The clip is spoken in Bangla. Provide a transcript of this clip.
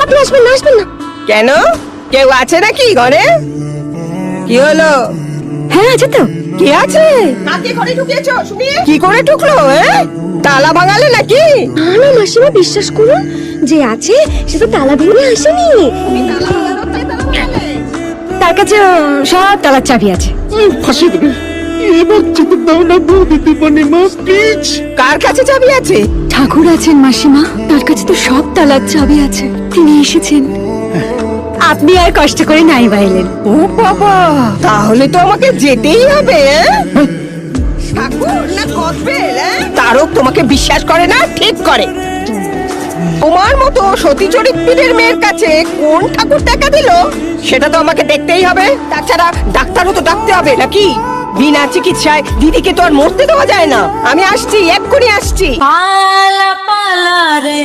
আপনি আসবেন না, আসবেন না। কেন? কেউ আছে নাকি ঘরে? কি হলো? হ্যাঁ আছে তো। কি আছে? কাকে ঘরে ঢুকিয়েছো শুনি? কি করে ঢুকলো? তালা ভাঙালে নাকি? না না মাসিমা, বিশ্বাস করুন, যে আছে সে তো তালা ভেঙে আসেনি। তার কাছে সব তালার চাবি আছে। ফাঁসি দেবে। এবার যেতে দাও না বৌদি মা, প্লিজ। কার কাছে চাবি আছে? ঠাকুর আছেন মাসিমা, তার কাছে তো সব তালার চাবি আছে। তিনি এসেছেন, আপনি আর কষ্ট করে নাই বাইলেন। ও বাবা, তাহলে তো আমাকে যেতেই হবে। ঠাকুর না কসবেল? তারক তোমাকে বিশ্বাস করে না, ঠিক করে। তোমার মতো সতী চরিত্রের মেয়ের কাছে কোন ঠাকুর দেখা দিল সেটা তো আমাকে দেখতেই হবে। তাছাড়া ডাক্তারও তো ডাকতে হবে নাকি? বিনা চিকিৎসায় দিদিকে তো আর মরতে দেওয়া যায় না। আমি আসছি, এক্ষুনি আসছি। পালা পালা রে